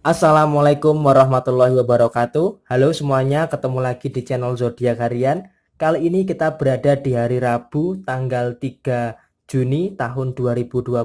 Assalamualaikum warahmatullahi wabarakatuh. Halo semuanya, ketemu lagi di channel Zodiak Harian. Kali ini kita berada di hari Rabu tanggal 3 Juni tahun 2020.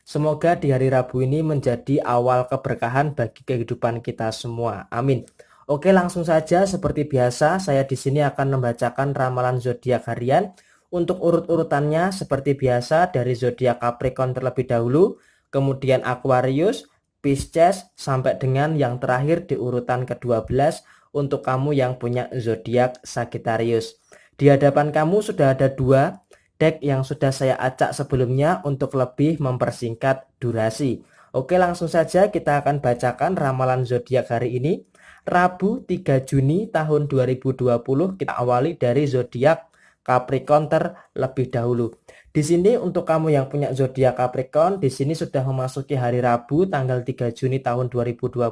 Semoga di hari Rabu ini menjadi awal keberkahan bagi kehidupan kita semua. Amin. Oke, langsung saja seperti biasa saya di sini akan membacakan ramalan zodiak harian. Untuk urut-urutannya seperti biasa dari zodiak Capricorn terlebih dahulu, kemudian Aquarius, Pisces, sampai dengan yang terakhir di urutan ke-12 untuk kamu yang punya zodiak Sagittarius. Di hadapan kamu sudah ada dua deck yang sudah saya acak sebelumnya untuk lebih mempersingkat durasi. Oke, langsung saja kita akan bacakan ramalan zodiak hari ini. Rabu 3 Juni tahun 2020, kita awali dari zodiak Capricorn terlebih dahulu. Di sini untuk kamu yang punya zodiak Capricorn, di sini sudah memasuki hari Rabu tanggal 3 Juni tahun 2020.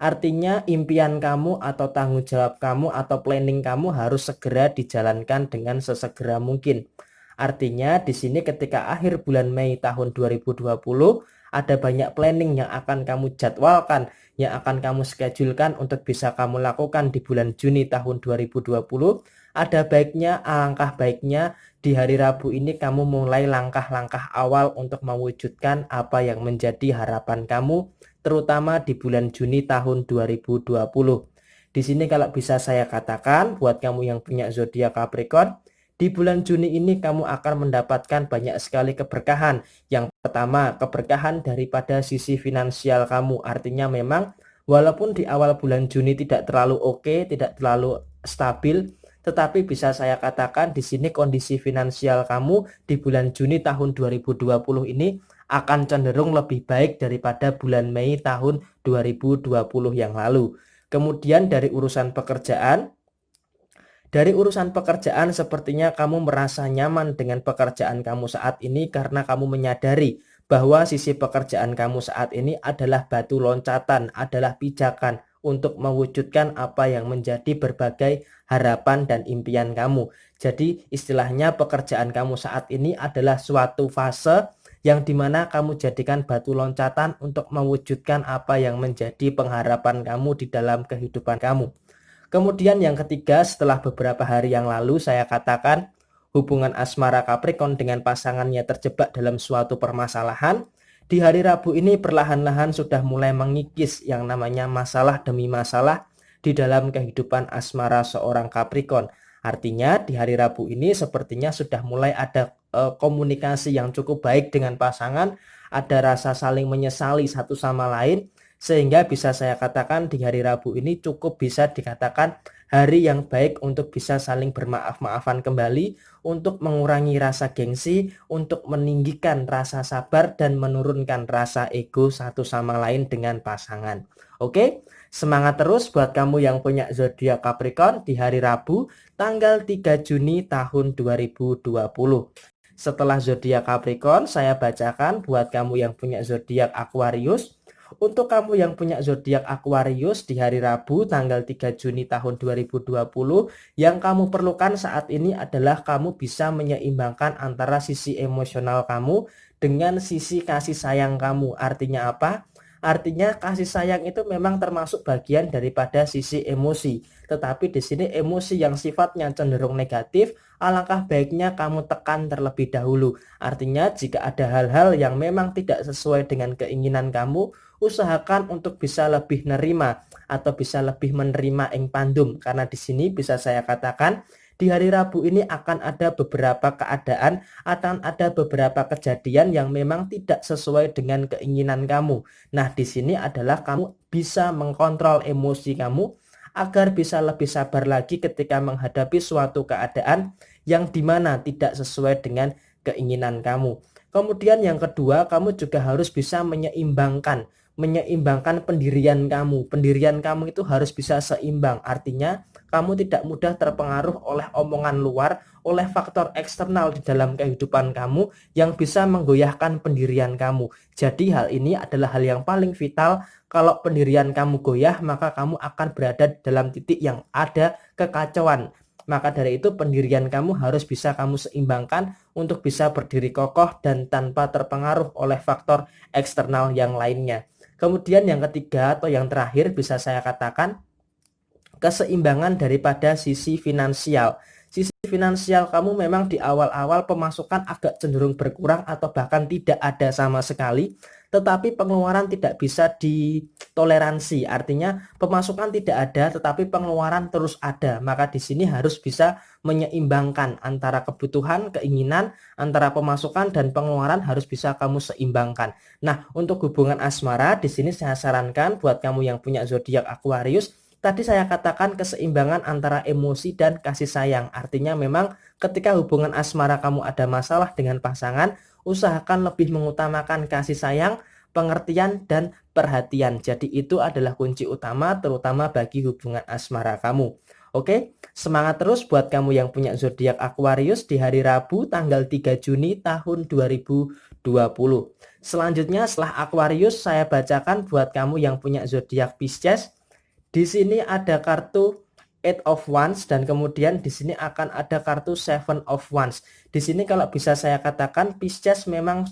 Artinya impian kamu atau tanggung jawab kamu atau planning kamu harus segera dijalankan dengan sesegera mungkin. Artinya di sini ketika akhir bulan Mei tahun 2020 ada banyak planning yang akan kamu jadwalkan, yang akan kamu schedulekan untuk bisa kamu lakukan di bulan Juni tahun 2020. Ada baiknya, alangkah baiknya di hari Rabu ini kamu mulai langkah-langkah awal untuk mewujudkan apa yang menjadi harapan kamu, terutama di bulan Juni tahun 2020. Di sini kalau bisa saya katakan buat kamu yang punya zodiak Capricorn, di bulan Juni ini kamu akan mendapatkan banyak sekali keberkahan. Yang pertama, keberkahan daripada sisi finansial kamu. Artinya memang walaupun di awal bulan Juni tidak terlalu oke, tidak terlalu stabil, tetapi bisa saya katakan di sini kondisi finansial kamu di bulan Juni tahun 2020 ini akan cenderung lebih baik daripada bulan Mei tahun 2020 yang lalu. Kemudian dari urusan pekerjaan sepertinya kamu merasa nyaman dengan pekerjaan kamu saat ini karena kamu menyadari bahwa sisi pekerjaan kamu saat ini adalah batu loncatan, adalah pijakan untuk mewujudkan apa yang menjadi berbagai harapan dan impian kamu. Jadi istilahnya pekerjaan kamu saat ini adalah suatu fase yang dimana kamu jadikan batu loncatan untuk mewujudkan apa yang menjadi pengharapan kamu di dalam kehidupan kamu. Kemudian yang ketiga, setelah beberapa hari yang lalu saya katakan hubungan asmara Capricorn dengan pasangannya terjebak dalam suatu permasalahan. Di hari Rabu ini perlahan-lahan sudah mulai mengikis yang namanya masalah demi masalah di dalam kehidupan asmara seorang Capricorn. Artinya di hari Rabu ini sepertinya sudah mulai ada komunikasi yang cukup baik dengan pasangan, ada rasa saling menyesali satu sama lain, sehingga bisa saya katakan di hari Rabu ini cukup bisa dikatakan hari yang baik untuk bisa saling bermaaf-maafan kembali, untuk mengurangi rasa gengsi, untuk meninggikan rasa sabar dan menurunkan rasa ego satu sama lain dengan pasangan. Oke, semangat terus buat kamu yang punya zodiak Capricorn di hari Rabu tanggal 3 Juni tahun 2020. Setelah zodiak Capricorn, saya bacakan buat kamu yang punya zodiak Aquarius. Untuk kamu yang punya zodiak Aquarius di hari Rabu tanggal 3 Juni tahun 2020, yang kamu perlukan saat ini adalah kamu bisa menyeimbangkan antara sisi emosional kamu dengan sisi kasih sayang kamu. Artinya apa? Artinya kasih sayang itu memang termasuk bagian daripada sisi emosi. Tetapi di sini emosi yang sifatnya cenderung negatif, alangkah baiknya kamu tekan terlebih dahulu. Artinya jika ada hal-hal yang memang tidak sesuai dengan keinginan kamu, usahakan untuk bisa lebih nerima atau bisa lebih menerima ing pandum. Karena di sini bisa saya katakan di hari Rabu ini akan ada beberapa keadaan, akan ada beberapa kejadian yang memang tidak sesuai dengan keinginan kamu. Nah, di sini adalah kamu bisa mengkontrol emosi kamu agar bisa lebih sabar lagi ketika menghadapi suatu keadaan yang dimana tidak sesuai dengan keinginan kamu. Kemudian yang kedua, kamu juga harus bisa menyeimbangkan pendirian kamu. Pendirian kamu itu harus bisa seimbang. Artinya kamu tidak mudah terpengaruh oleh omongan luar, oleh faktor eksternal di dalam kehidupan kamu yang bisa menggoyahkan pendirian kamu. Jadi hal ini adalah hal yang paling vital. Kalau pendirian kamu goyah, maka kamu akan berada dalam titik yang ada kekacauan. Maka dari itu pendirian kamu harus bisa kamu seimbangkan untuk bisa berdiri kokoh dan tanpa terpengaruh oleh faktor eksternal yang lainnya. Kemudian yang ketiga atau yang terakhir bisa saya katakan keseimbangan daripada sisi finansial. Sisi finansial kamu memang di awal-awal pemasukan agak cenderung berkurang atau bahkan tidak ada sama sekali, tetapi pengeluaran tidak bisa ditoleransi. Artinya pemasukan tidak ada tetapi pengeluaran terus ada. Maka di sini harus bisa menyeimbangkan antara kebutuhan, keinginan, antara pemasukan dan pengeluaran harus bisa kamu seimbangkan. Nah, untuk hubungan asmara di sini saya sarankan buat kamu yang punya zodiak Aquarius, tadi saya katakan keseimbangan antara emosi dan kasih sayang. Artinya memang ketika hubungan asmara kamu ada masalah dengan pasangan, usahakan lebih mengutamakan kasih sayang, pengertian, dan perhatian. Jadi itu adalah kunci utama terutama bagi hubungan asmara kamu. Oke, semangat terus buat kamu yang punya zodiak Aquarius di hari Rabu tanggal 3 Juni tahun 2020. Selanjutnya setelah Aquarius saya bacakan buat kamu yang punya zodiak Pisces. Di sini ada kartu Eight of Wands dan kemudian di sini akan ada kartu Seven of Wands. Di sini kalau bisa saya katakan Pisces memang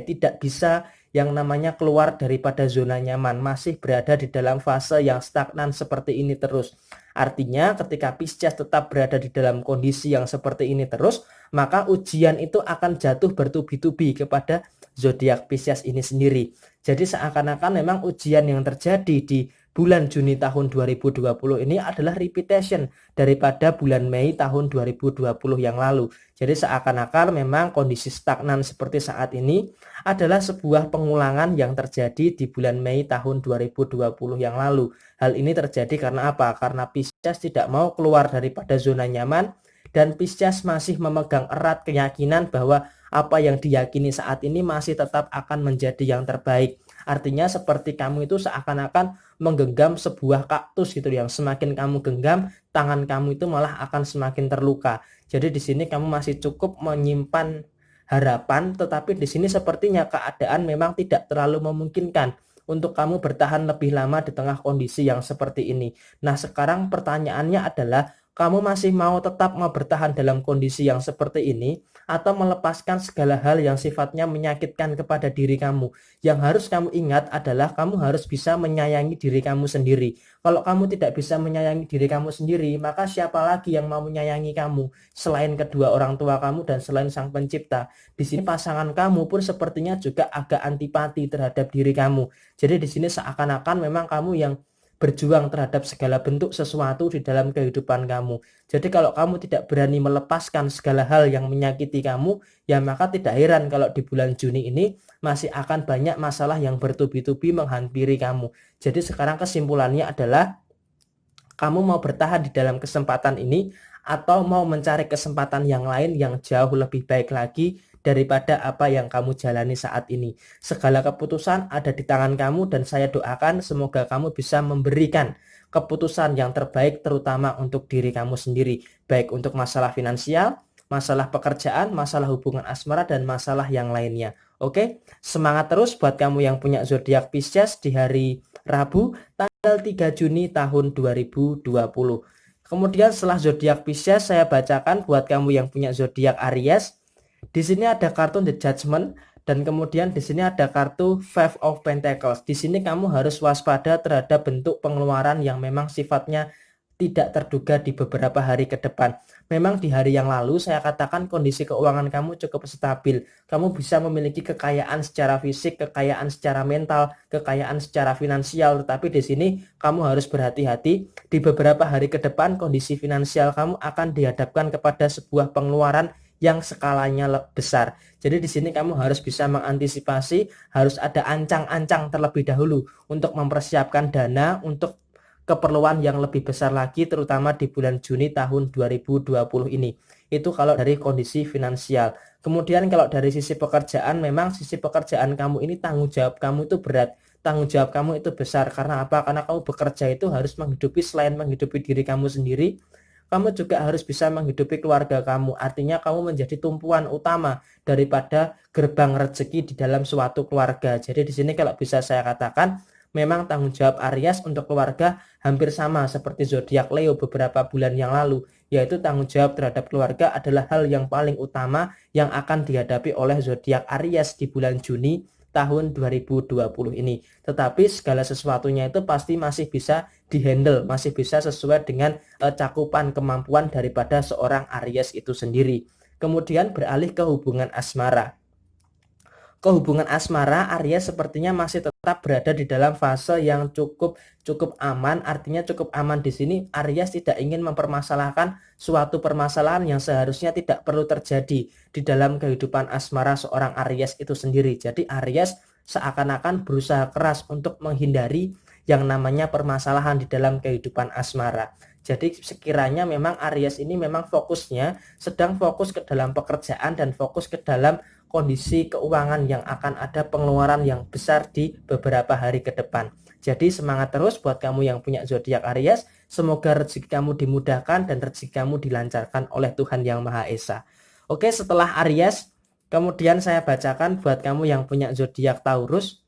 tidak bisa yang namanya keluar daripada zona nyaman, masih berada di dalam fase yang stagnan seperti ini terus. Artinya ketika Pisces tetap berada di dalam kondisi yang seperti ini terus, maka ujian itu akan jatuh bertubi-tubi kepada zodiak Pisces ini sendiri. Jadi seakan-akan memang ujian yang terjadi di bulan Juni tahun 2020 ini adalah repetition daripada bulan Mei tahun 2020 yang lalu. Jadi seakan-akan memang kondisi stagnan seperti saat ini adalah sebuah pengulangan yang terjadi di bulan Mei tahun 2020 yang lalu. Hal ini terjadi karena apa? Karena Pisces tidak mau keluar daripada zona nyaman dan Pisces masih memegang erat keyakinan bahwa apa yang diyakini saat ini masih tetap akan menjadi yang terbaik. Artinya seperti kamu itu seakan-akan menggenggam sebuah kaktus gitu, yang semakin kamu genggam, tangan kamu itu malah akan semakin terluka. Jadi di sini kamu masih cukup menyimpan harapan, tetapi di sini sepertinya keadaan memang tidak terlalu memungkinkan untuk kamu bertahan lebih lama di tengah kondisi yang seperti ini. Nah, sekarang pertanyaannya adalah kamu masih mau tetap bertahan dalam kondisi yang seperti ini atau melepaskan segala hal yang sifatnya menyakitkan kepada diri kamu? Yang harus kamu ingat adalah kamu harus bisa menyayangi diri kamu sendiri. Kalau kamu tidak bisa menyayangi diri kamu sendiri, maka siapa lagi yang mau menyayangi kamu selain kedua orang tua kamu dan selain Sang Pencipta? Di sini pasangan kamu pun sepertinya juga agak antipati terhadap diri kamu. Jadi di sini seakan-akan memang kamu yang berjuang terhadap segala bentuk sesuatu di dalam kehidupan kamu. Jadi kalau kamu tidak berani melepaskan segala hal yang menyakiti kamu, ya maka tidak heran kalau di bulan Juni ini masih akan banyak masalah yang bertubi-tubi menghampiri kamu. Jadi sekarang kesimpulannya adalah kamu mau bertahan di dalam kesempatan ini atau mau mencari kesempatan yang lain yang jauh lebih baik lagi daripada apa yang kamu jalani saat ini. Segala keputusan ada di tangan kamu dan saya doakan semoga kamu bisa memberikan keputusan yang terbaik terutama untuk diri kamu sendiri. Baik untuk masalah finansial, masalah pekerjaan, masalah hubungan asmara, dan masalah yang lainnya. Oke, semangat terus buat kamu yang punya zodiak Pisces di hari Rabu tanggal 3 Juni tahun 2020. Kemudian setelah zodiak Pisces saya bacakan buat kamu yang punya zodiak Aries. Di sini ada kartu The Judgment dan kemudian di sini ada kartu Five of Pentacles. Di sini kamu harus waspada terhadap bentuk pengeluaran yang memang sifatnya tidak terduga di beberapa hari ke depan. Memang di hari yang lalu saya katakan kondisi keuangan kamu cukup stabil. Kamu bisa memiliki kekayaan secara fisik, kekayaan secara mental, kekayaan secara finansial. Tetapi di sini kamu harus berhati-hati. Di beberapa hari ke depan kondisi finansial kamu akan dihadapkan kepada sebuah pengeluaran yang skalanya besar. Jadi di sini kamu harus bisa mengantisipasi, harus ada ancang-ancang terlebih dahulu untuk mempersiapkan dana untuk keperluan yang lebih besar lagi terutama di bulan Juni tahun 2020 ini. Itu kalau dari kondisi finansial. Kemudian kalau dari sisi pekerjaan, memang sisi pekerjaan kamu ini tanggung jawab kamu itu berat. Tanggung jawab kamu itu besar karena apa? Karena kamu bekerja itu harus menghidupi, selain menghidupi diri kamu sendiri, kamu juga harus bisa menghidupi keluarga kamu. Artinya kamu menjadi tumpuan utama daripada gerbang rezeki di dalam suatu keluarga. Jadi di sini kalau bisa saya katakan memang tanggung jawab Aries untuk keluarga hampir sama seperti zodiak Leo beberapa bulan yang lalu, yaitu tanggung jawab terhadap keluarga adalah hal yang paling utama yang akan dihadapi oleh zodiak Aries di bulan Juni tahun 2020 ini. Tetapi segala sesuatunya itu pasti masih bisa dihandle, masih bisa sesuai dengan cakupan kemampuan daripada seorang Aries itu sendiri. Kemudian beralih ke hubungan asmara. Hubungan asmara, Aries sepertinya masih tetap berada di dalam fase yang cukup aman. Artinya cukup aman di sini Aries tidak ingin mempermasalahkan suatu permasalahan yang seharusnya tidak perlu terjadi di dalam kehidupan asmara seorang Aries itu sendiri. Jadi Aries seakan-akan berusaha keras untuk menghindari yang namanya permasalahan di dalam kehidupan asmara. Jadi sekiranya memang Aries ini memang fokusnya sedang fokus ke dalam pekerjaan dan fokus ke dalam kondisi keuangan yang akan ada pengeluaran yang besar di beberapa hari ke depan. Jadi semangat terus buat kamu yang punya zodiak Aries. Semoga rezeki kamu dimudahkan dan rezeki kamu dilancarkan oleh Tuhan Yang Maha Esa. Oke, setelah Aries, kemudian saya bacakan buat kamu yang punya zodiak Taurus.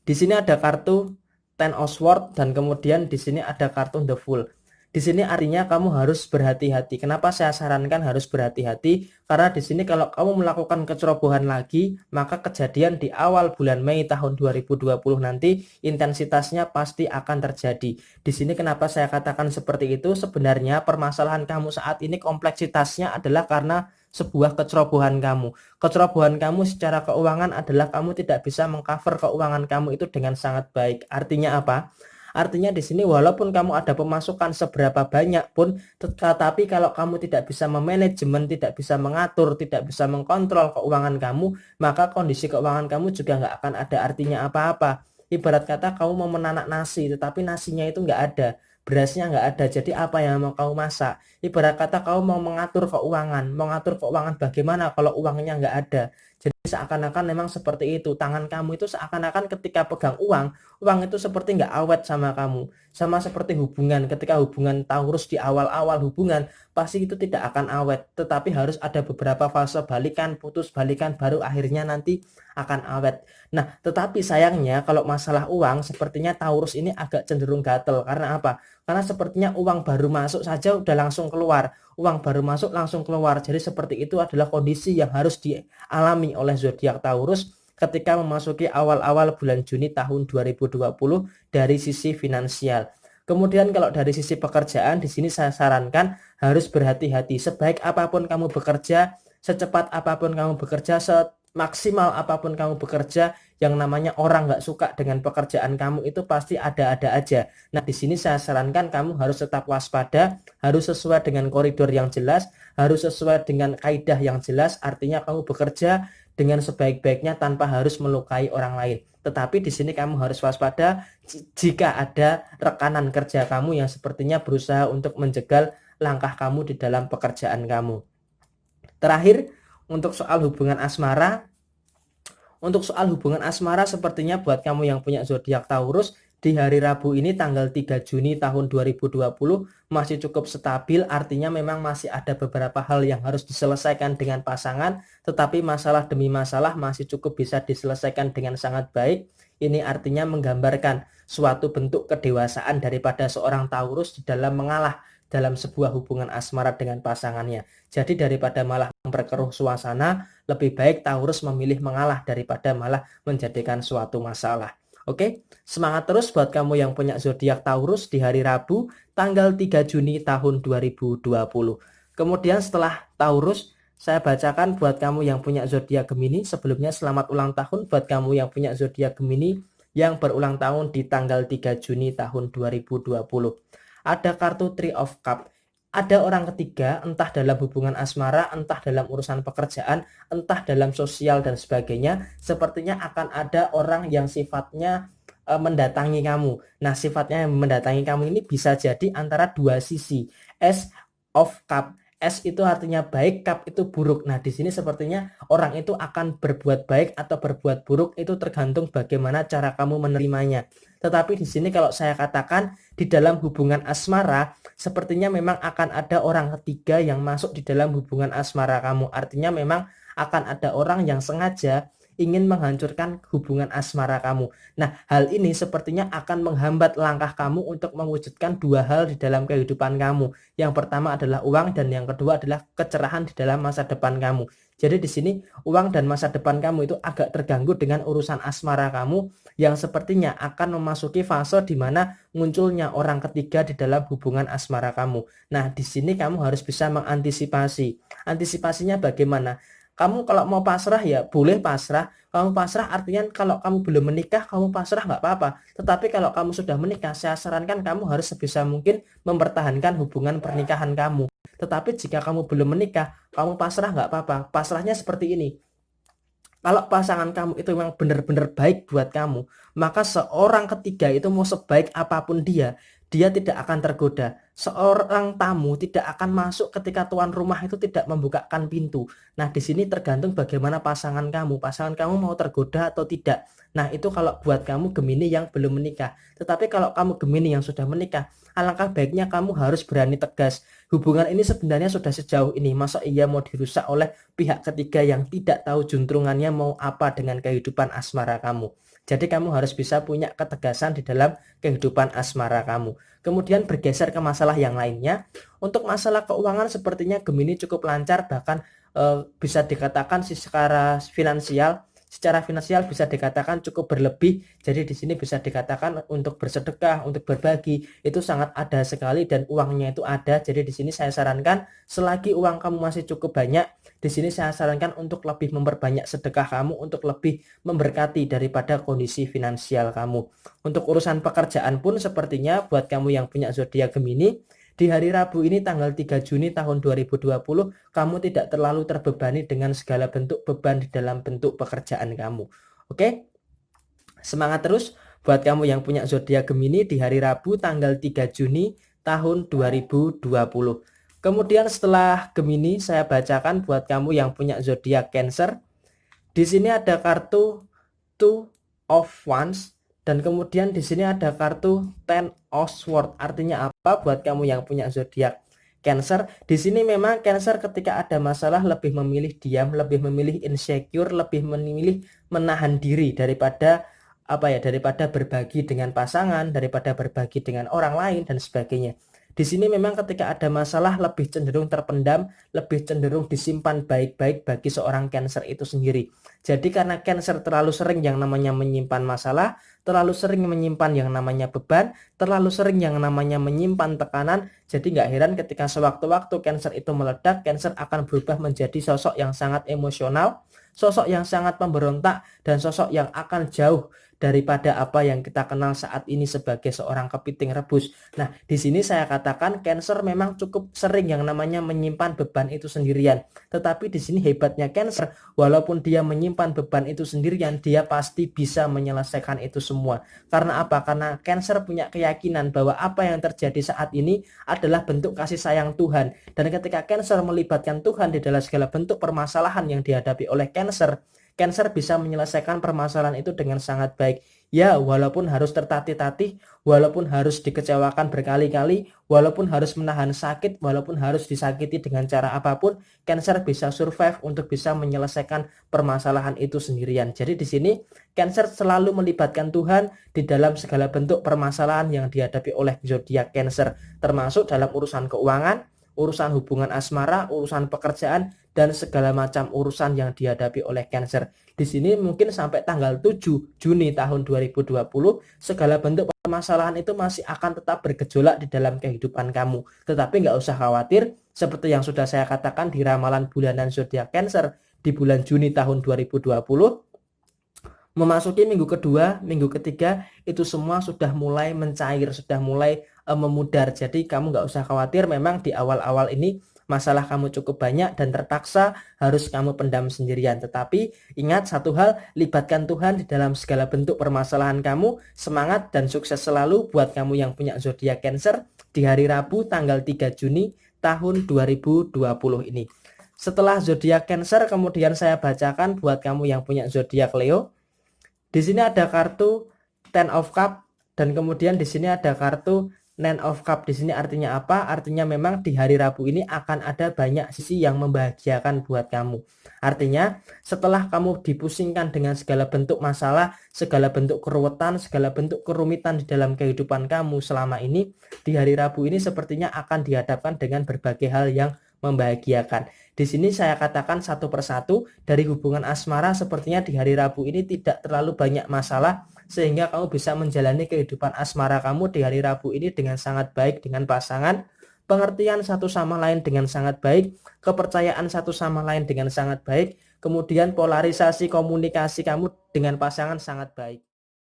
Di sini ada kartu Ten of Swords dan kemudian di sini ada kartu The Fool. Di sini artinya kamu harus berhati-hati. Kenapa saya sarankan harus berhati-hati? Karena di sini kalau kamu melakukan kecerobohan lagi, maka kejadian di awal bulan Mei tahun 2020 nanti intensitasnya pasti akan terjadi. Di sini kenapa saya katakan seperti itu? Sebenarnya permasalahan kamu saat ini kompleksitasnya adalah karena sebuah kecerobohan kamu. Kecerobohan kamu secara keuangan adalah kamu tidak bisa mengcover keuangan kamu itu dengan sangat baik. Artinya apa? Artinya di sini walaupun kamu ada pemasukan seberapa banyak pun, tetapi kalau kamu tidak bisa memanajemen, tidak bisa mengatur, tidak bisa mengkontrol keuangan kamu, maka kondisi keuangan kamu juga nggak akan ada artinya apa-apa. Ibarat kata kamu mau menanak nasi, tetapi nasinya itu nggak ada, berasnya nggak ada. Jadi apa yang mau kamu masak? Ibarat kata kamu mau mengatur keuangan bagaimana kalau uangnya nggak ada? Jadi seakan-akan memang seperti itu. Tangan kamu itu seakan-akan ketika pegang uang itu seperti nggak awet sama kamu. Sama seperti hubungan, ketika hubungan Taurus di awal-awal hubungan, pasti itu tidak akan awet. Tetapi harus ada beberapa fase balikan, putus balikan, baru akhirnya nanti akan awet. Nah, tetapi sayangnya kalau masalah uang, sepertinya Taurus ini agak cenderung gatel. Karena apa? Karena sepertinya uang baru masuk saja udah langsung keluar. Uang baru masuk langsung keluar. Jadi seperti itu adalah kondisi yang harus dialami oleh zodiak Taurus ketika memasuki awal-awal bulan Juni tahun 2020 dari sisi finansial. Kemudian kalau dari sisi pekerjaan, di sini saya sarankan harus berhati-hati. Sebaik apapun kamu bekerja, secepat apapun kamu bekerja, semaksimal apapun kamu bekerja, yang namanya orang nggak suka dengan pekerjaan kamu itu pasti ada-ada aja. Nah, di sini saya sarankan kamu harus tetap waspada, harus sesuai dengan koridor yang jelas, harus sesuai dengan kaidah yang jelas. Artinya kamu bekerja dengan sebaik-baiknya tanpa harus melukai orang lain. Tetapi di sini kamu harus waspada jika ada rekanan kerja kamu yang sepertinya berusaha untuk menjegal langkah kamu di dalam pekerjaan kamu. Terakhir, untuk soal hubungan asmara, sepertinya buat kamu yang punya zodiak Taurus, di hari Rabu ini tanggal 3 Juni tahun 2020 masih cukup stabil. Artinya memang masih ada beberapa hal yang harus diselesaikan dengan pasangan, tetapi masalah demi masalah masih cukup bisa diselesaikan dengan sangat baik. Ini artinya menggambarkan suatu bentuk kedewasaan daripada seorang Taurus di dalam mengalah dalam sebuah hubungan asmara dengan pasangannya. Jadi daripada malah memperkeruh suasana, lebih baik Taurus memilih mengalah daripada malah menjadikan suatu masalah. Oke, semangat terus buat kamu yang punya zodiak Taurus di hari Rabu tanggal 3 Juni tahun 2020. Kemudian setelah Taurus, saya bacakan buat kamu yang punya zodiak Gemini. Sebelumnya selamat ulang tahun buat kamu yang punya zodiak Gemini yang berulang tahun di tanggal 3 Juni tahun 2020. Ada kartu Three of Cups. Ada orang ketiga, entah dalam hubungan asmara, entah dalam urusan pekerjaan, entah dalam sosial dan sebagainya. Sepertinya akan ada orang yang sifatnya mendatangi kamu. Nah, sifatnya yang mendatangi kamu ini bisa jadi antara dua sisi. Ace of Cups. S itu artinya baik, cup itu buruk. Nah, di sini sepertinya orang itu akan berbuat baik atau berbuat buruk, itu tergantung bagaimana cara kamu menerimanya. Tetapi di sini kalau saya katakan di dalam hubungan asmara, sepertinya memang akan ada orang ketiga yang masuk di dalam hubungan asmara kamu. Artinya memang akan ada orang yang sengaja ingin menghancurkan hubungan asmara kamu. Nah, hal ini sepertinya akan menghambat langkah kamu untuk mewujudkan dua hal di dalam kehidupan kamu. Yang pertama adalah uang dan yang kedua adalah kecerahan di dalam masa depan kamu. Jadi di sini uang dan masa depan kamu itu agak terganggu dengan urusan asmara kamu yang sepertinya akan memasuki fase di mana munculnya orang ketiga di dalam hubungan asmara kamu. Nah, di sini kamu harus bisa mengantisipasi. Antisipasinya bagaimana? Kamu kalau mau pasrah ya boleh pasrah. Kamu pasrah artinya kalau kamu belum menikah, kamu pasrah nggak apa-apa. Tetapi kalau kamu sudah menikah, saya sarankan kamu harus sebisa mungkin mempertahankan hubungan pernikahan kamu. Tetapi jika kamu belum menikah, kamu pasrah nggak apa-apa. Pasrahnya seperti ini. Kalau pasangan kamu itu memang benar-benar baik buat kamu, maka seorang ketiga itu mau sebaik apapun dia tidak akan tergoda. Seorang tamu tidak akan masuk ketika tuan rumah itu tidak membukakan pintu. Nah, di sini tergantung bagaimana pasangan kamu. Pasangan kamu mau tergoda atau tidak. Nah, itu kalau buat kamu Gemini yang belum menikah. Tetapi kalau kamu Gemini yang sudah menikah, alangkah baiknya kamu harus berani tegas. Hubungan ini sebenarnya sudah sejauh ini, masa iya mau dirusak oleh pihak ketiga yang tidak tahu juntrungannya mau apa dengan kehidupan asmara kamu. Jadi kamu harus bisa punya ketegasan di dalam kehidupan asmara kamu. Kemudian bergeser ke masalah yang lainnya. Untuk masalah keuangan sepertinya Gemini cukup lancar, bahkan bisa dikatakan secara finansial bisa dikatakan cukup berlebih. Jadi di sini bisa dikatakan untuk bersedekah, untuk berbagi itu sangat ada sekali dan uangnya itu ada. Jadi di sini saya sarankan selagi uang kamu masih cukup banyak, di sini saya sarankan untuk lebih memperbanyak sedekah kamu untuk lebih memberkati daripada kondisi finansial kamu. Untuk urusan pekerjaan pun sepertinya buat kamu yang punya zodiak Gemini, di hari Rabu ini tanggal 3 Juni tahun 2020, kamu tidak terlalu terbebani dengan segala bentuk beban di dalam bentuk pekerjaan kamu. Oke? Semangat terus buat kamu yang punya zodiak Gemini di hari Rabu tanggal 3 Juni tahun 2020. Kemudian setelah Gemini saya bacakan buat kamu yang punya zodiak Cancer. Di sini ada kartu Two of Wands dan kemudian di sini ada kartu Ten of Swords. Artinya apa buat kamu yang punya zodiak Cancer? Di sini memang Cancer ketika ada masalah lebih memilih diam, lebih memilih insecure, lebih memilih menahan diri daripada daripada berbagi dengan pasangan, daripada berbagi dengan orang lain dan sebagainya. Di sini memang ketika ada masalah lebih cenderung terpendam, lebih cenderung disimpan baik-baik bagi seorang Cancer itu sendiri. Jadi karena Cancer terlalu sering yang namanya menyimpan masalah, terlalu sering menyimpan yang namanya beban, terlalu sering yang namanya menyimpan tekanan, jadi nggak heran ketika sewaktu-waktu Cancer itu meledak, Cancer akan berubah menjadi sosok yang sangat emosional, sosok yang sangat pemberontak, dan sosok yang akan jauh daripada apa yang kita kenal saat ini sebagai seorang kepiting rebus. Nah, di sini saya katakan Cancer memang cukup sering yang namanya menyimpan beban itu sendirian. Tetapi di sini hebatnya Cancer, walaupun dia menyimpan beban itu sendirian, dia pasti bisa menyelesaikan itu semua. Karena apa? Karena Cancer punya keyakinan bahwa apa yang terjadi saat ini adalah bentuk kasih sayang Tuhan. Dan ketika Cancer melibatkan Tuhan di dalam segala bentuk permasalahan yang dihadapi oleh Cancer, Cancer bisa menyelesaikan permasalahan itu dengan sangat baik. Ya, walaupun harus tertatih-tatih, walaupun harus dikecewakan berkali-kali, walaupun harus menahan sakit, walaupun harus disakiti dengan cara apapun, Cancer bisa survive untuk bisa menyelesaikan permasalahan itu sendirian. Jadi di sini Cancer selalu melibatkan Tuhan di dalam segala bentuk permasalahan yang dihadapi oleh zodiak Cancer, termasuk dalam urusan keuangan, urusan hubungan asmara, urusan pekerjaan, dan segala macam urusan yang dihadapi oleh Cancer. Di sini mungkin sampai tanggal 7 Juni tahun 2020, segala bentuk permasalahan itu masih akan tetap bergejolak di dalam kehidupan kamu. Tetapi nggak usah khawatir, seperti yang sudah saya katakan di ramalan bulanan zodiak Cancer di bulan Juni tahun 2020, memasuki minggu kedua, minggu ketiga, itu semua sudah mulai mencair, sudah mulai memudar. Jadi kamu nggak usah khawatir, memang di awal-awal ini masalah kamu cukup banyak dan terpaksa harus kamu pendam sendirian. Tetapi ingat satu hal, libatkan Tuhan di dalam segala bentuk permasalahan kamu. Semangat dan sukses selalu buat kamu yang punya zodiak Cancer di hari Rabu tanggal 3 Juni tahun 2020 ini. Setelah zodiak Cancer, kemudian saya bacakan buat kamu yang punya zodiak Leo. Di sini ada kartu Ten of Cup dan kemudian di sini ada kartu Nine of Cup. Di sini artinya apa? Artinya memang di hari Rabu ini akan ada banyak sisi yang membahagiakan buat kamu. Artinya setelah kamu dipusingkan dengan segala bentuk masalah, segala bentuk keruwetan, segala bentuk kerumitan di dalam kehidupan kamu selama ini, di hari Rabu ini sepertinya akan dihadapkan dengan berbagai hal yang membahagiakan. Di sini saya katakan satu persatu dari hubungan asmara sepertinya di hari Rabu ini tidak terlalu banyak masalah sehingga kamu bisa menjalani kehidupan asmara kamu di hari Rabu ini dengan sangat baik dengan pasangan, pengertian satu sama lain dengan sangat baik, kepercayaan satu sama lain dengan sangat baik, kemudian polarisasi komunikasi kamu dengan pasangan sangat baik.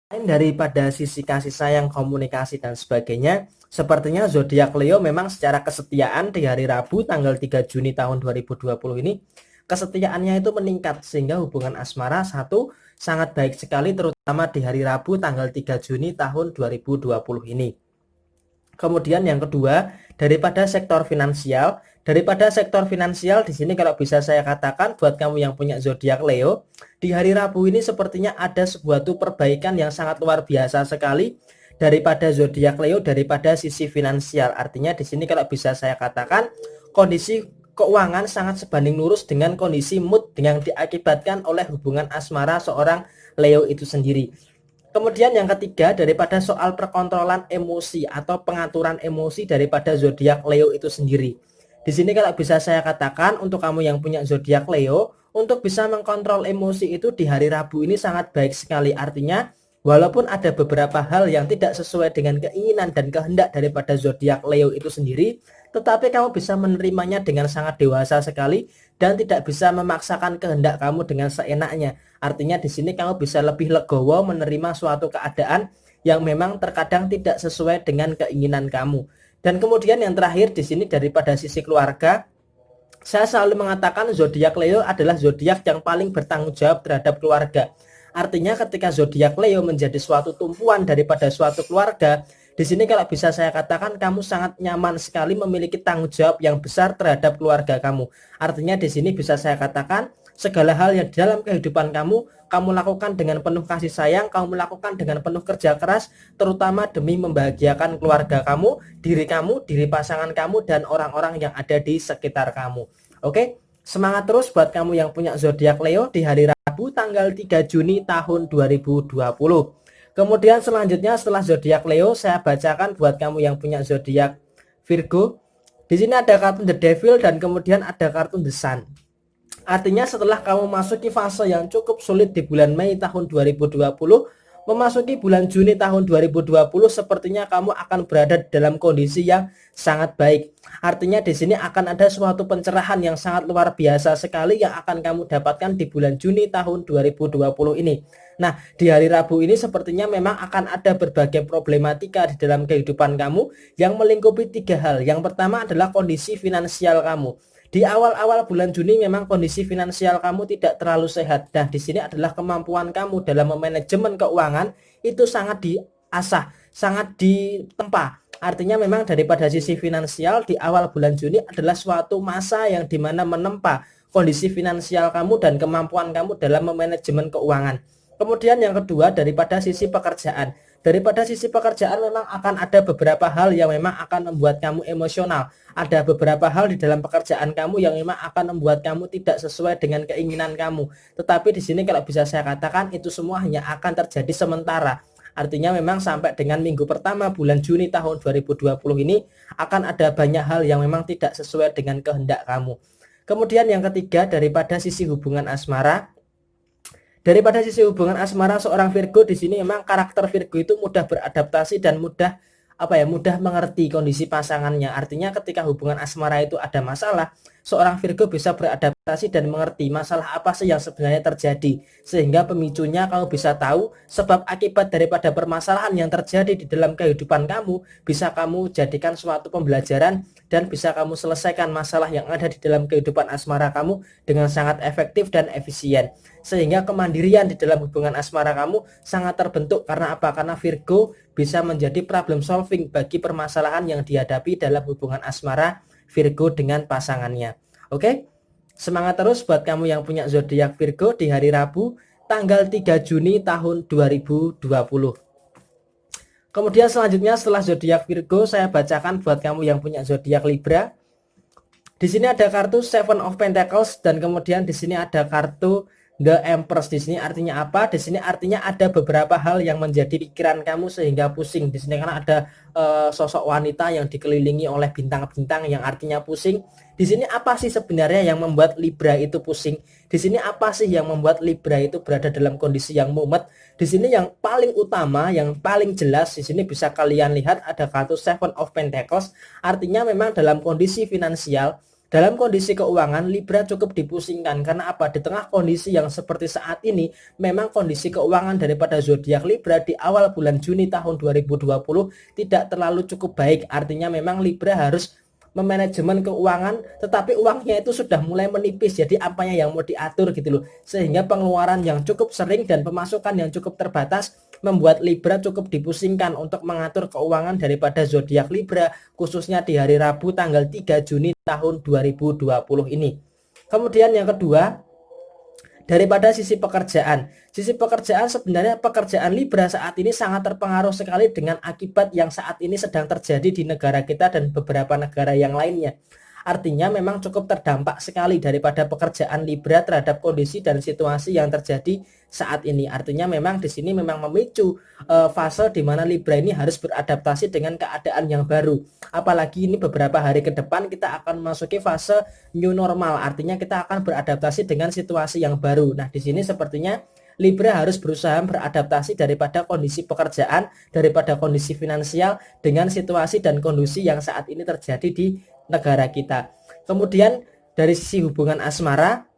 Selain daripada sisi kasih sayang, komunikasi dan sebagainya, sepertinya zodiak Leo memang secara kesetiaan di hari Rabu tanggal 3 Juni tahun 2020 ini kesetiaannya itu meningkat sehingga hubungan asmara satu sangat baik sekali terutama di hari Rabu tanggal 3 Juni tahun 2020 ini. Kemudian yang kedua, daripada sektor finansial di sini kalau bisa saya katakan buat kamu yang punya zodiak Leo, di hari Rabu ini sepertinya ada sebuah perbaikan yang sangat luar biasa sekali daripada zodiak Leo daripada sisi finansial. Artinya di sini kalau bisa saya katakan kondisi keuangan sangat sebanding lurus dengan kondisi mood yang diakibatkan oleh hubungan asmara seorang Leo itu sendiri. Kemudian yang ketiga, daripada soal perkontrolan emosi atau pengaturan emosi daripada zodiak Leo itu sendiri. Di sini kalau bisa saya katakan untuk kamu yang punya zodiak Leo, untuk bisa mengkontrol emosi itu di hari Rabu ini sangat baik sekali. Artinya, walaupun ada beberapa hal yang tidak sesuai dengan keinginan dan kehendak daripada zodiak Leo itu sendiri, tetapi kamu bisa menerimanya dengan sangat dewasa sekali dan tidak bisa memaksakan kehendak kamu dengan seenaknya. Artinya di sini kamu bisa lebih legowo menerima suatu keadaan yang memang terkadang tidak sesuai dengan keinginan kamu. Dan kemudian yang terakhir di sini daripada sisi keluarga, saya selalu mengatakan zodiak Leo adalah zodiak yang paling bertanggung jawab terhadap keluarga. Artinya ketika zodiak Leo menjadi suatu tumpuan daripada suatu keluarga, di sini kalau bisa saya katakan kamu sangat nyaman sekali memiliki tanggung jawab yang besar terhadap keluarga kamu. Artinya di sini bisa saya katakan segala hal yang dalam kehidupan kamu lakukan dengan penuh kasih sayang, kamu lakukan dengan penuh kerja keras, terutama demi membahagiakan keluarga kamu, diri pasangan kamu, dan orang-orang yang ada di sekitar kamu. Oke, semangat terus buat kamu yang punya zodiak Leo di hari Rabu tanggal 3 Juni tahun 2020. Kemudian selanjutnya setelah zodiak Leo, saya bacakan buat kamu yang punya zodiak Virgo. Di sini ada kartu The Devil dan kemudian ada kartu The Sun. Artinya setelah kamu masuki fase yang cukup sulit di bulan Mei tahun 2020, memasuki bulan Juni tahun 2020 sepertinya kamu akan berada dalam kondisi yang sangat baik. Artinya di sini akan ada suatu pencerahan yang sangat luar biasa sekali yang akan kamu dapatkan di bulan Juni tahun 2020 ini. Nah, di hari Rabu ini sepertinya memang akan ada berbagai problematika di dalam kehidupan kamu yang melingkupi 3 hal. Yang pertama adalah kondisi finansial kamu. Di awal-awal bulan Juni memang kondisi finansial kamu tidak terlalu sehat. Nah, di sini adalah kemampuan kamu dalam memanajemen keuangan itu sangat diasah, sangat ditempa. Artinya memang daripada sisi finansial di awal bulan Juni adalah suatu masa yang dimana menempa kondisi finansial kamu dan kemampuan kamu dalam memanajemen keuangan. Kemudian yang kedua daripada sisi pekerjaan. Daripada sisi pekerjaan memang akan ada beberapa hal yang memang akan membuat kamu emosional. Ada beberapa hal di dalam pekerjaan kamu yang memang akan membuat kamu tidak sesuai dengan keinginan kamu. Tetapi di sini kalau bisa saya katakan itu semua hanya akan terjadi sementara. Artinya memang sampai dengan minggu pertama bulan Juni tahun 2020 ini akan ada banyak hal yang memang tidak sesuai dengan kehendak kamu. Kemudian yang ketiga daripada sisi hubungan asmara. Daripada sisi hubungan asmara seorang Virgo di sini memang karakter Virgo itu mudah beradaptasi dan mudah mengerti kondisi pasangannya. Artinya ketika hubungan asmara itu ada masalah, seorang Virgo bisa beradaptasi dan mengerti masalah apa sih yang sebenarnya terjadi. Sehingga pemicunya kamu bisa tahu sebab akibat daripada permasalahan yang terjadi di dalam kehidupan kamu, bisa kamu jadikan suatu pembelajaran dan bisa kamu selesaikan masalah yang ada di dalam kehidupan asmara kamu dengan sangat efektif dan efisien. Sehingga kemandirian di dalam hubungan asmara kamu sangat terbentuk karena apa? Karena Virgo bisa menjadi problem solving bagi permasalahan yang dihadapi dalam hubungan asmara Virgo dengan pasangannya. Oke? Semangat terus buat kamu yang punya zodiak Virgo di hari Rabu tanggal 3 Juni tahun 2020. Kemudian selanjutnya setelah zodiak Virgo saya bacakan buat kamu yang punya zodiak Libra. Di sini ada kartu Seven of Pentacles dan kemudian di sini ada kartu The Empress di sini artinya apa? Di sini artinya ada beberapa hal yang menjadi pikiran kamu sehingga pusing. Di sini karena ada sosok wanita yang dikelilingi oleh bintang-bintang yang artinya pusing. Di sini apa sih sebenarnya yang membuat Libra itu pusing? Di sini apa sih yang membuat Libra itu berada dalam kondisi yang mumet? Di sini yang paling utama, yang paling jelas di sini bisa kalian lihat ada kartu Seven of Pentacles. Artinya memang dalam kondisi finansial, dalam kondisi keuangan, Libra cukup dipusingkan. Karena apa? Di tengah kondisi yang seperti saat ini, memang kondisi keuangan daripada zodiak Libra di awal bulan Juni tahun 2020 tidak terlalu cukup baik. Artinya memang Libra harus memanajemen keuangan, tetapi uangnya itu sudah mulai menipis. Jadi apanya yang mau diatur gitu loh. Sehingga pengeluaran yang cukup sering dan pemasukan yang cukup terbatas membuat Libra cukup dipusingkan untuk mengatur keuangan daripada zodiak Libra, khususnya di hari Rabu tanggal 3 Juni tahun 2020 ini. Kemudian yang kedua, daripada sisi pekerjaan. Sisi pekerjaan, sebenarnya pekerjaan Libra saat ini sangat terpengaruh sekali dengan akibat yang saat ini sedang terjadi di negara kita dan beberapa negara yang lainnya. Artinya memang cukup terdampak sekali daripada pekerjaan Libra terhadap kondisi dan situasi yang terjadi saat ini. Artinya memang di sini memang memicu fase di mana Libra ini harus beradaptasi dengan keadaan yang baru. Apalagi ini beberapa hari ke depan kita akan memasuki fase new normal. Artinya kita akan beradaptasi dengan situasi yang baru. Nah, di sini sepertinya Libra harus berusaha beradaptasi daripada kondisi pekerjaan, daripada kondisi finansial dengan situasi dan kondisi yang saat ini terjadi di negara kita. Kemudian dari sisi hubungan asmara,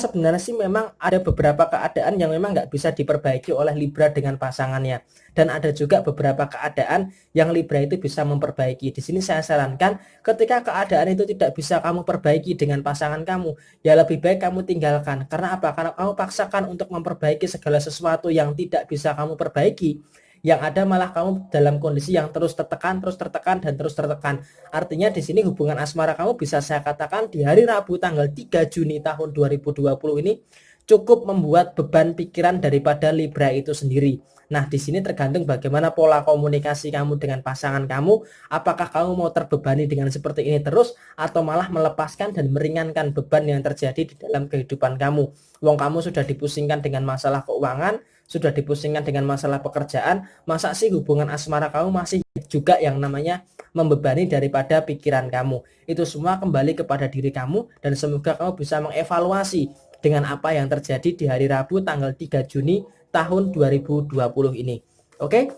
sebenarnya sih memang ada beberapa keadaan yang memang nggak bisa diperbaiki oleh Libra dengan pasangannya, dan ada juga beberapa keadaan yang Libra itu bisa memperbaiki. Di sini saya sarankan ketika keadaan itu tidak bisa kamu perbaiki dengan pasangan kamu, ya lebih baik kamu tinggalkan. Karena apa? Karena kamu paksakan untuk memperbaiki segala sesuatu yang tidak bisa kamu perbaiki, yang ada malah kamu dalam kondisi yang terus tertekan, dan terus tertekan. Artinya di sini hubungan asmara kamu bisa saya katakan di hari Rabu tanggal 3 Juni tahun 2020 ini cukup membuat beban pikiran daripada Libra itu sendiri. Nah, di sini tergantung bagaimana pola komunikasi kamu dengan pasangan kamu. Apakah kamu mau terbebani dengan seperti ini terus, atau malah melepaskan dan meringankan beban yang terjadi di dalam kehidupan kamu. Wong kamu sudah dipusingkan dengan masalah keuangan, sudah dipusingkan dengan masalah pekerjaan, masa sih hubungan asmara kamu masih juga yang namanya membebani daripada pikiran kamu. Itu semua kembali kepada diri kamu, dan semoga kamu bisa mengevaluasi dengan apa yang terjadi di hari Rabu tanggal 3 Juni tahun 2020 ini. Oke?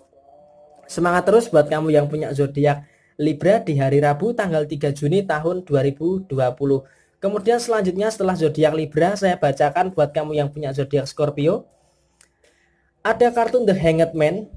Semangat terus buat kamu yang punya zodiak Libra di hari Rabu tanggal 3 Juni tahun 2020. Kemudian selanjutnya setelah zodiak Libra, saya bacakan buat kamu yang punya zodiak Scorpio. Ada kartu The Hanged Man,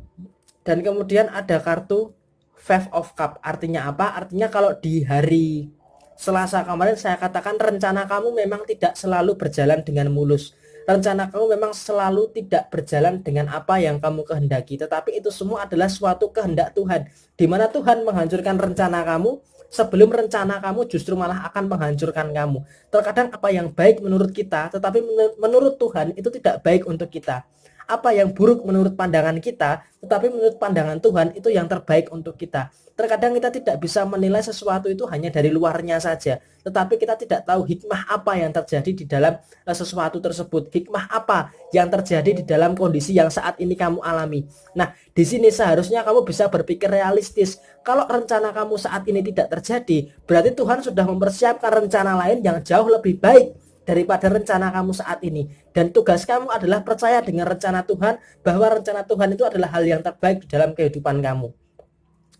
dan kemudian ada kartu Five of Cup. Artinya apa? Artinya kalau di hari Selasa kemarin saya katakan rencana kamu memang tidak selalu berjalan dengan mulus. Rencana kamu memang selalu tidak berjalan dengan apa yang kamu kehendaki. Tetapi itu semua adalah suatu kehendak Tuhan, di mana Tuhan menghancurkan rencana kamu sebelum rencana kamu justru malah akan menghancurkan kamu. Terkadang apa yang baik menurut kita, tetapi menurut Tuhan itu tidak baik untuk kita. Apa yang buruk menurut pandangan kita, tetapi menurut pandangan Tuhan itu yang terbaik untuk kita. Terkadang kita tidak bisa menilai sesuatu itu hanya dari luarnya saja, tetapi kita tidak tahu hikmah apa yang terjadi di dalam sesuatu tersebut, hikmah apa yang terjadi di dalam kondisi yang saat ini kamu alami. Nah, di sini seharusnya kamu bisa berpikir realistis. Kalau rencana kamu saat ini tidak terjadi, berarti Tuhan sudah mempersiapkan rencana lain yang jauh lebih baik daripada rencana kamu saat ini. Dan tugas kamu adalah percaya dengan rencana Tuhan, bahwa rencana Tuhan itu adalah hal yang terbaik di dalam kehidupan kamu.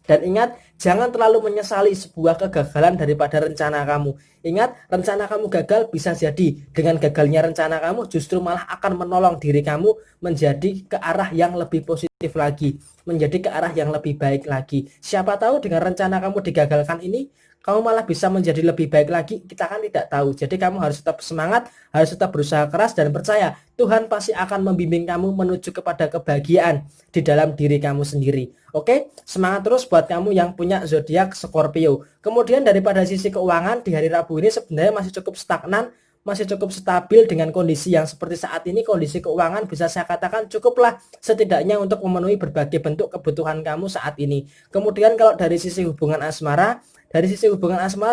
Dan ingat, jangan terlalu menyesali sebuah kegagalan daripada rencana kamu. Ingat, rencana kamu gagal bisa jadi dengan gagalnya rencana kamu justru malah akan menolong diri kamu menjadi ke arah yang lebih positif lagi, menjadi ke arah yang lebih baik lagi. Siapa tahu dengan rencana kamu digagalkan ini, kamu malah bisa menjadi lebih baik lagi, kita kan tidak tahu. Jadi kamu harus tetap semangat, harus tetap berusaha keras, dan percaya Tuhan pasti akan membimbing kamu menuju kepada kebahagiaan di dalam diri kamu sendiri. Oke, semangat terus buat kamu yang punya zodiak Scorpio. Kemudian daripada sisi keuangan di hari Rabu ini sebenarnya masih cukup stagnan, masih cukup stabil dengan kondisi yang seperti saat ini. Kondisi keuangan bisa saya katakan cukuplah setidaknya untuk memenuhi berbagai bentuk kebutuhan kamu saat ini. Kemudian kalau dari sisi hubungan asmara,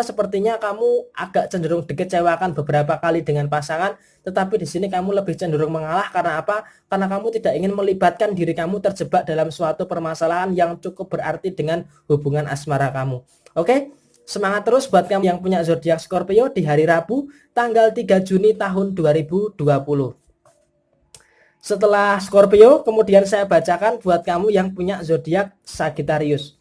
sepertinya kamu agak cenderung dikecewakan beberapa kali dengan pasangan, tetapi di sini kamu lebih cenderung mengalah. Karena apa? Karena kamu tidak ingin melibatkan diri kamu terjebak dalam suatu permasalahan yang cukup berarti dengan hubungan asmara kamu. Oke? Semangat terus buat kamu yang punya zodiak Scorpio di hari Rabu tanggal 3 Juni tahun 2020. Setelah Scorpio, kemudian saya bacakan buat kamu yang punya zodiak Sagittarius.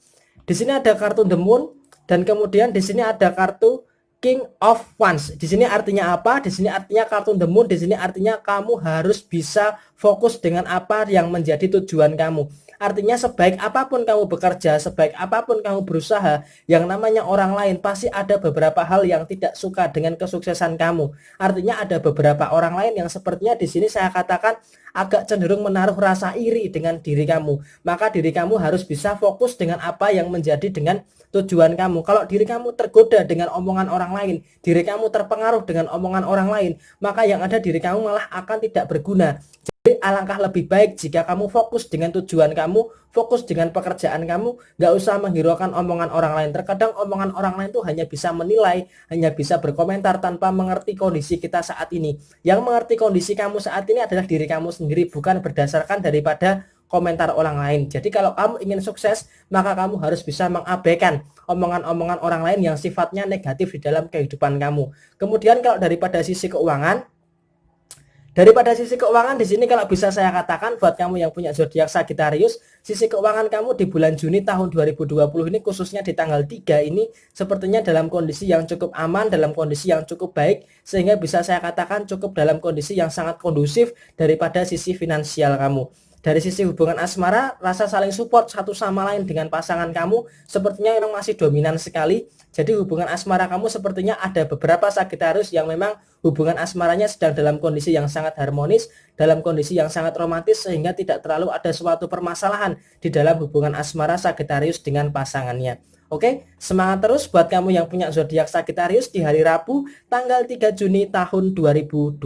Di sini ada kartu The Moon dan kemudian di sini ada kartu King of Wands. Di sini artinya apa? Di sini artinya kartu The Moon. Di sini artinya kamu harus bisa fokus dengan apa yang menjadi tujuan kamu. Artinya sebaik apapun kamu bekerja, sebaik apapun kamu berusaha, yang namanya orang lain pasti ada beberapa hal yang tidak suka dengan kesuksesan kamu. Artinya ada beberapa orang lain yang sepertinya di sini saya katakan agak cenderung menaruh rasa iri dengan diri kamu. Maka diri kamu harus bisa fokus dengan apa yang menjadi dengan tujuan kamu. Kalau diri kamu tergoda dengan omongan orang lain, diri kamu terpengaruh dengan omongan orang lain, maka yang ada diri kamu malah akan tidak berguna. Jadi alangkah lebih baik jika kamu fokus dengan tujuan kamu, fokus dengan pekerjaan kamu, gak usah menghiraukan omongan orang lain. Terkadang omongan orang lain itu hanya bisa menilai, hanya bisa berkomentar tanpa mengerti kondisi kita saat ini. Yang mengerti kondisi kamu saat ini adalah diri kamu sendiri, bukan berdasarkan daripada komentar orang lain. Jadi kalau kamu ingin sukses, maka kamu harus bisa mengabaikan omongan-omongan orang lain yang sifatnya negatif di dalam kehidupan kamu. Kemudian kalau daripada sisi keuangan, di sini kalau bisa saya katakan buat kamu yang punya zodiak Sagittarius, sisi keuangan kamu di bulan Juni tahun 2020 ini, khususnya di tanggal 3 ini, sepertinya dalam kondisi yang cukup aman, dalam kondisi yang cukup baik, sehingga bisa saya katakan cukup dalam kondisi yang sangat kondusif daripada sisi finansial kamu. Dari sisi hubungan asmara, rasa saling support satu sama lain dengan pasangan kamu sepertinya memang masih dominan sekali. Jadi hubungan asmara kamu sepertinya ada beberapa Sagittarius yang memang hubungan asmaranya sedang dalam kondisi yang sangat harmonis, dalam kondisi yang sangat romantis, sehingga tidak terlalu ada suatu permasalahan di dalam hubungan asmara Sagittarius dengan pasangannya. Oke, semangat terus buat kamu yang punya zodiak Sagittarius di hari Rabu tanggal 3 Juni tahun 2020.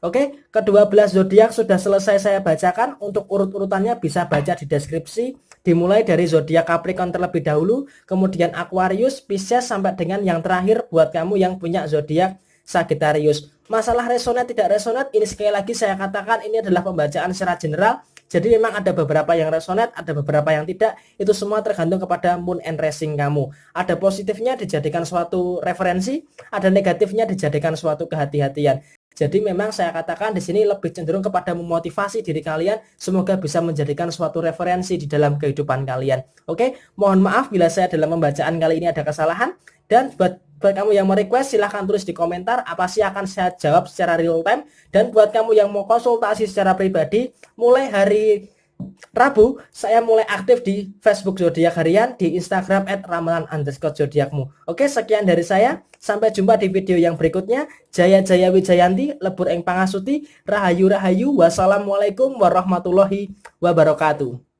Oke, kedua belas zodiak sudah selesai saya bacakan. Untuk urut-urutannya bisa baca di deskripsi. Dimulai dari zodiak Capricorn terlebih dahulu, kemudian Aquarius, Pisces, sampai dengan yang terakhir buat kamu yang punya zodiak Sagittarius. Masalah resonate tidak resonate, ini sekali lagi saya katakan ini adalah pembacaan secara general. Jadi memang ada beberapa yang resonate, ada beberapa yang tidak. Itu semua tergantung kepada moon and rising kamu. Ada positifnya dijadikan suatu referensi, ada negatifnya dijadikan suatu kehati-hatian. Jadi memang saya katakan di sini lebih cenderung kepada memotivasi diri kalian, semoga bisa menjadikan suatu referensi di dalam kehidupan kalian. Oke, mohon maaf bila saya dalam pembacaan kali ini ada kesalahan, dan buat kamu yang mau request silahkan tulis di komentar, apa sih akan saya jawab secara real time. Dan buat kamu yang mau konsultasi secara pribadi, mulai hari Rabu saya mulai aktif di Facebook Zodiak Harian, di Instagram @ramalan_zodiakmu. Oke, sekian dari saya. Sampai jumpa di video yang berikutnya. Jaya Jaya Wijayanti, lebur ing pangasuti, rahayu rahayu. Wassalamualaikum warahmatullahi wabarakatuh.